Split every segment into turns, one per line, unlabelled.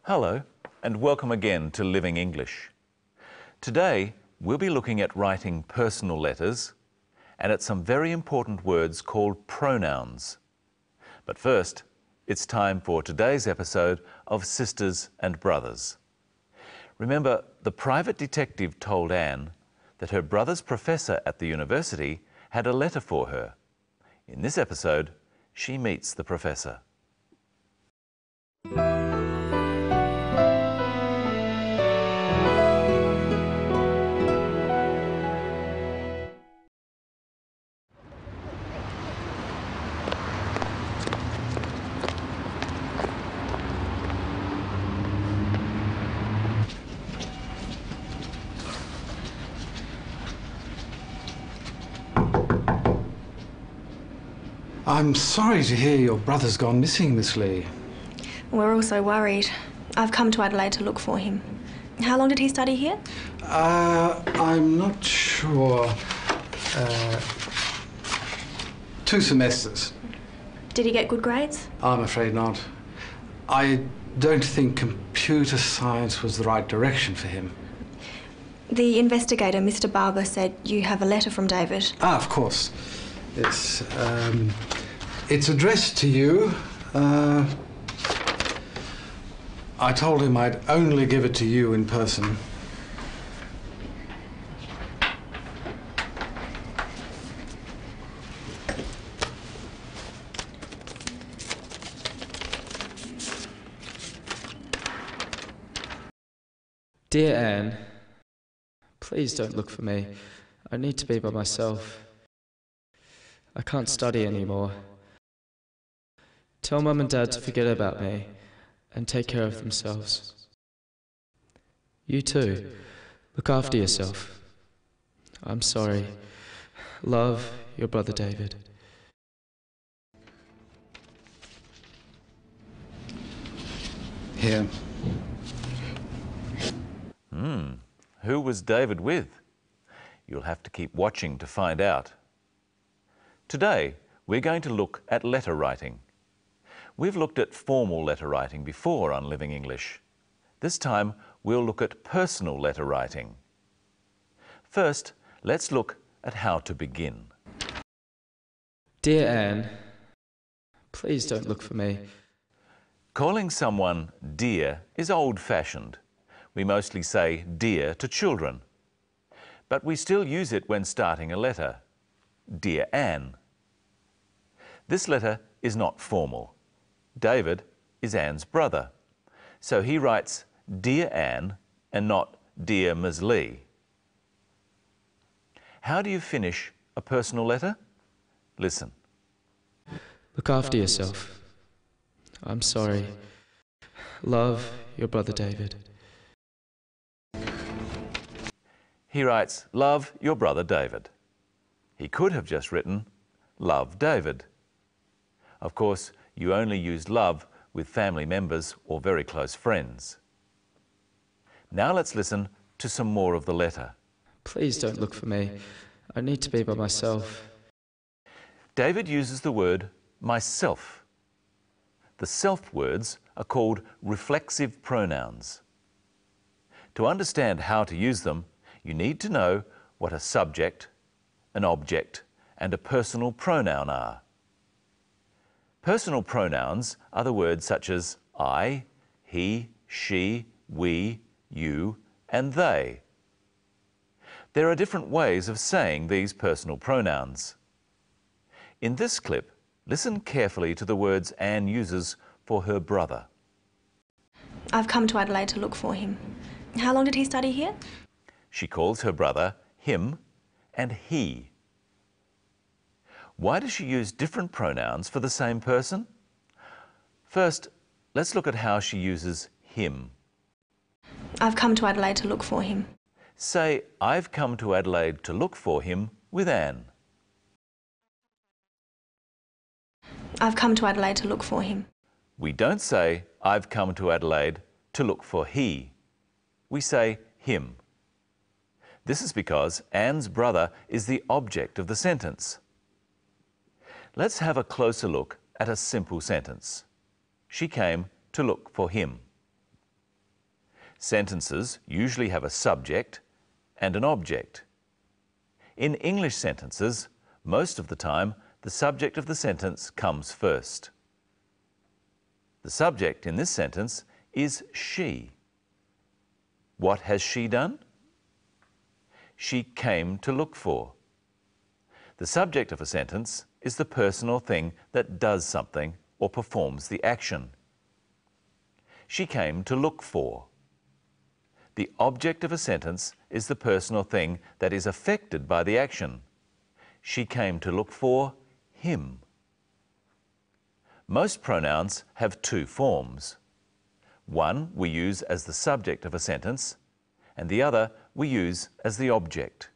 Hello, and welcome again to Living English. Today, we'll be looking at writing personal letters and at some very important words called pronouns. But first, it's time for today's episode of Sisters and Brothers. Remember, the private detective told Anne that her brother's professor at the university had a letter for her. In this episode, she meets the professor.
I'm sorry to hear your brother's gone missing, Miss Lee.
We're also worried. I've come to Adelaide to look for him. How long did he study here?
I'm not sure. 2 semesters.
Did he get good grades?
I'm afraid not. I don't think computer science was the right direction for him.
The investigator, Mr. Barber, said you have a letter from David.
Of course. It's addressed to you. I told him I'd only give it to you in person.
Dear Anne, please don't look for me. I need to be by myself. I can't study anymore. Tell Mum and Dad to forget about me and take care of themselves. You too. Look after yourself. I'm sorry. Love, your brother David.
Here.
Who was David with? You'll have to keep watching to find out. Today, we're going to look at letter writing. We've looked at formal letter writing before on Living English. This time, we'll look at personal letter writing. First, let's look at how to begin.
Dear Anne, please don't look for me.
Calling someone dear is old-fashioned. We mostly say dear to children. But we still use it when starting a letter. Dear Anne. This letter is not formal. David is Anne's brother, so he writes Dear Anne and not Dear Ms. Lee. How do you finish a personal letter? Listen.
Look after yourself. I'm sorry. Love, your brother David.
He writes, Love, your brother David. He could have just written, Love, David. Of course, you only use love with family members or very close friends. Now let's listen to some more of the letter.
Please don't look for me. I need to be by myself.
David uses the word myself. The self words are called reflexive pronouns. To understand how to use them, you need to know what a subject, an object, and a personal pronoun are. Personal pronouns are the words such as I, he, she, we, you, and they. There are different ways of saying these personal pronouns. In this clip, listen carefully to the words Anne uses for her brother.
I've come to Adelaide to look for him. How long did he study here?
She calls her brother him and he. Why does she use different pronouns for the same person? First, let's look at how she uses him.
I've come to Adelaide to look for him.
Say, I've come to Adelaide to look for him with Anne.
I've come to Adelaide to look for him.
We don't say, I've come to Adelaide to look for he. We say him. This is because Anne's brother is the object of the sentence. Let's have a closer look at a simple sentence. She came to look for him. Sentences usually have a subject and an object. In English sentences, most of the time, the subject of the sentence comes first. The subject in this sentence is she. What has she done? She came to look for. The subject of a sentence is the person or thing that does something or performs the action. She came to look for. The object of a sentence is the person or thing that is affected by the action. She came to look for him. Most pronouns have two forms. One we use as the subject of a sentence, and the other we use as the object.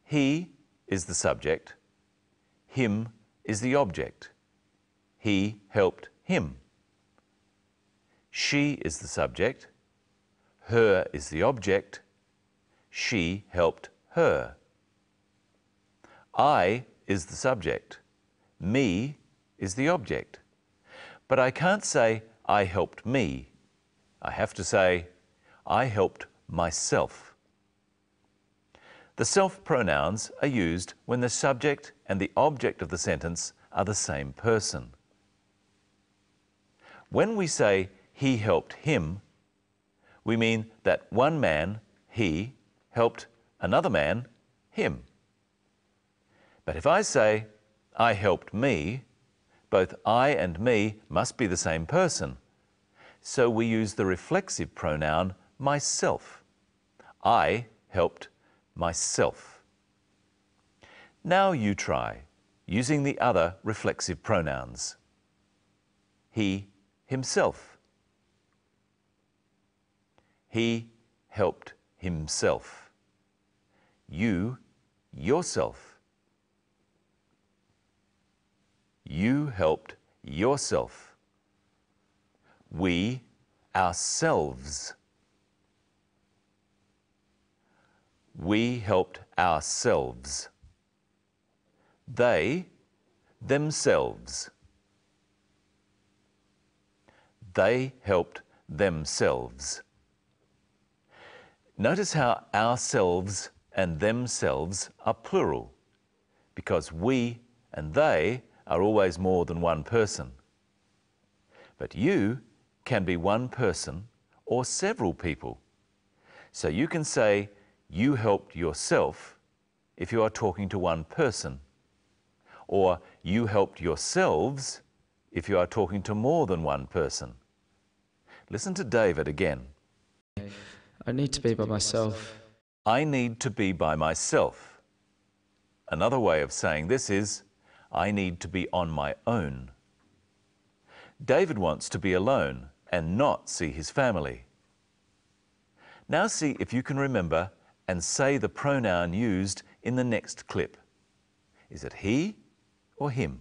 He is the subject. Him is the object. He helped him. She is the subject. Her is the object. She helped her. I is the subject. Me is the object. But I can't say, I helped me. I have to say, I helped myself. The self pronouns are used when the subject and the object of the sentence are the same person. When we say, he helped him, we mean that one man, he, helped another man, him. But if I say, I helped me, both I and me must be the same person. So we use the reflexive pronoun myself. I helped myself. Now you try, using the other reflexive pronouns. He, himself. He helped himself. You, yourself. You helped yourself. We, ourselves. We helped ourselves. They, themselves. They helped themselves. Notice how ourselves and themselves are plural, because we and they are always more than one person. But you can be one person or several people. So you can say, you helped yourself if you are talking to one person, or you helped yourselves if you are talking to more than one person. Listen to David again.
I need to be by myself.
I need to be by myself. Another way of saying this is, I need to be on my own. David wants to be alone and not see his family. Now see if you can remember and say the pronoun used in the next clip. Is it he or him?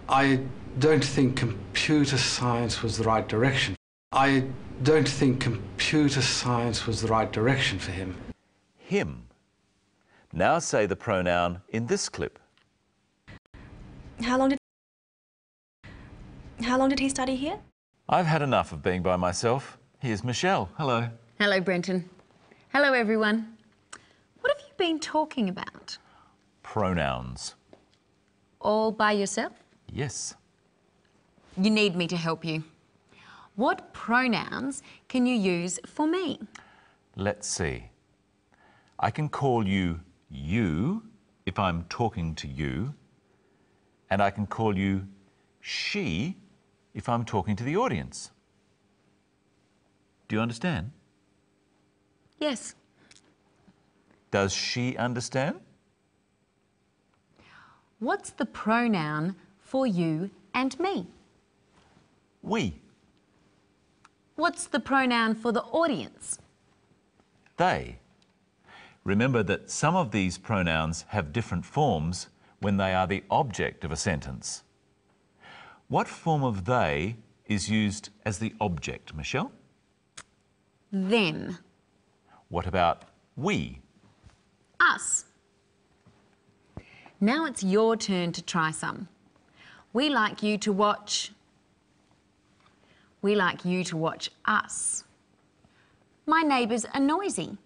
I don't think computer science was the right direction. I don't think computer science was the right direction for him.
Him. Now say the pronoun in this clip.
How long did he study here?
I've had enough of being by myself. Here's Michelle. Hello.
Hello, Brenton. Hello, everyone. What have you been talking about?
Pronouns.
All by yourself?
Yes.
You need me to help you. What pronouns can you use for me?
Let's see. I can call you you if I'm talking to you, and I can call you she if I'm talking to the audience. Do you understand?
Yes.
Does she understand?
What's the pronoun for you and me?
We.
What's the pronoun for the audience?
They. Remember that some of these pronouns have different forms when they are the object of a sentence. What form of they is used as the object, Michelle?
Them.
What about we?
Us. Now it's your turn to try some. We like you to watch We like you to watch us. My neighbours are noisy.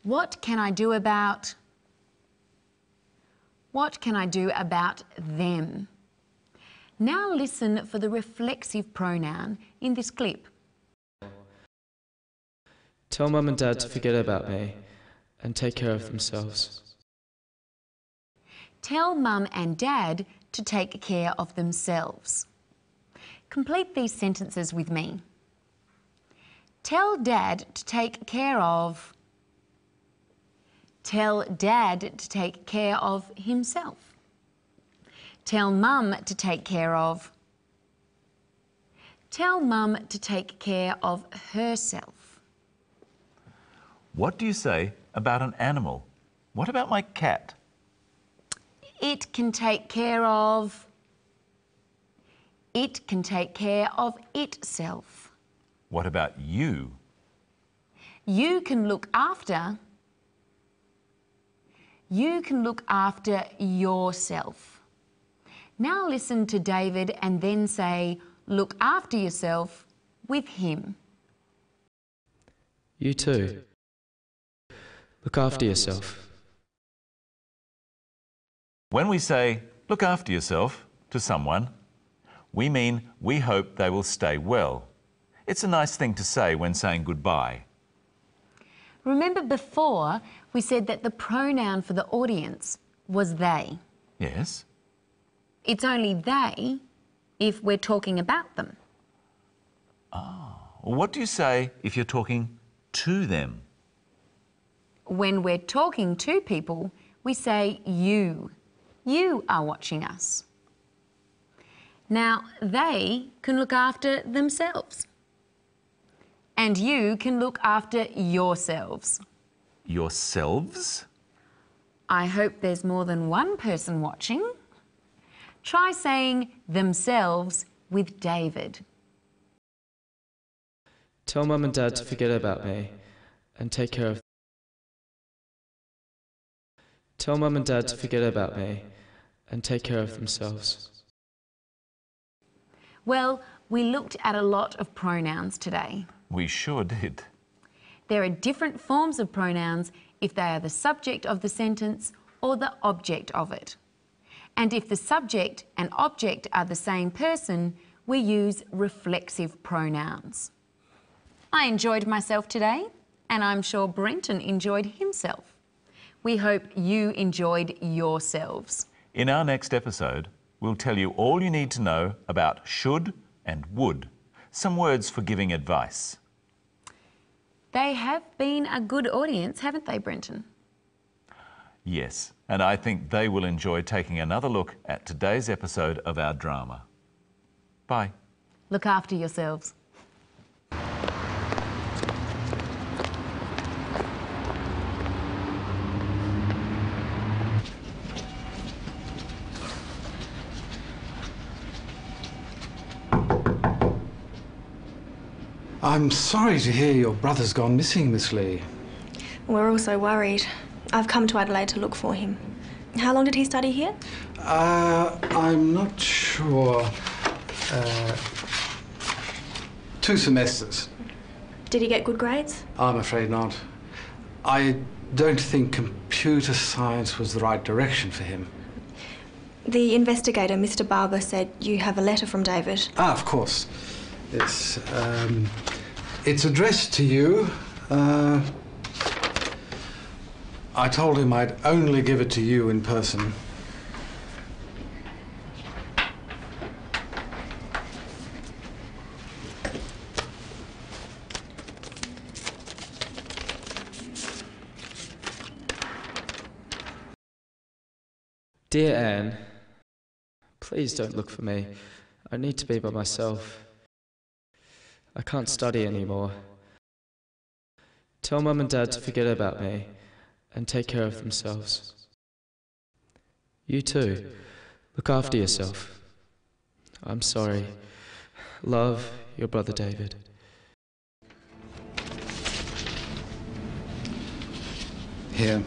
What can I do about... What can I do about them? Now listen for the reflexive pronoun in this clip.
Tell Mum and Dad to forget about me and take care of themselves.
Tell Mum and Dad to take care of themselves. Complete these sentences with me. Tell Dad to take care of... Tell Dad to take care of himself. Tell Mum to take care of... Tell Mum to take care of herself.
What do you say about an animal? What about my cat?
It can take care of... It can take care of itself.
What about you?
You can look after... You can look after yourself. Now listen to David and then say, look after yourself with him.
You too. Look after yourself.
When we say, look after yourself, to someone, we mean we hope they will stay well. It's a nice thing to say when saying goodbye.
Remember before we said that the pronoun for the audience was they.
Yes?
It's only they if we're talking about them.
What do you say if you're talking to them?
When we're talking to people, we say you. You are watching us. Now, they can look after themselves. And you can look after yourselves.
Yourselves?
I hope there's more than one person watching. Try saying themselves with David.
Tell Mum and Dad to forget about me and take care of... Tell Mum and Dad to forget about me and take care of themselves.
Well, we looked at a lot of pronouns today.
We sure did.
There are different forms of pronouns if they are the subject of the sentence or the object of it. And if the subject and object are the same person, we use reflexive pronouns. I enjoyed myself today, and I'm sure Brenton enjoyed himself. We hope you enjoyed yourselves.
In our next episode, we'll tell you all you need to know about should and would, some words for giving advice.
They have been a good audience, haven't they, Brenton?
Yes, and I think they will enjoy taking another look at today's episode of our drama. Bye.
Look after yourselves.
I'm sorry to hear your brother's gone missing, Miss Lee.
We're all so worried. I've come to Adelaide to look for him. How long did he study here?
I'm not sure. 2 semesters.
Did he get good grades?
I'm afraid not. I don't think computer science was the right direction for him.
The investigator, Mr. Barber, said you have a letter from David.
Ah, of course. It's addressed to you. I told him I'd only give it to you in person.
Dear Anne, please don't look for me. I need to be by myself. I can't study anymore. Tell Mum and Dad to forget about me and take care of themselves. You too. Look after yourself. I'm sorry. Love, your brother David.
Here.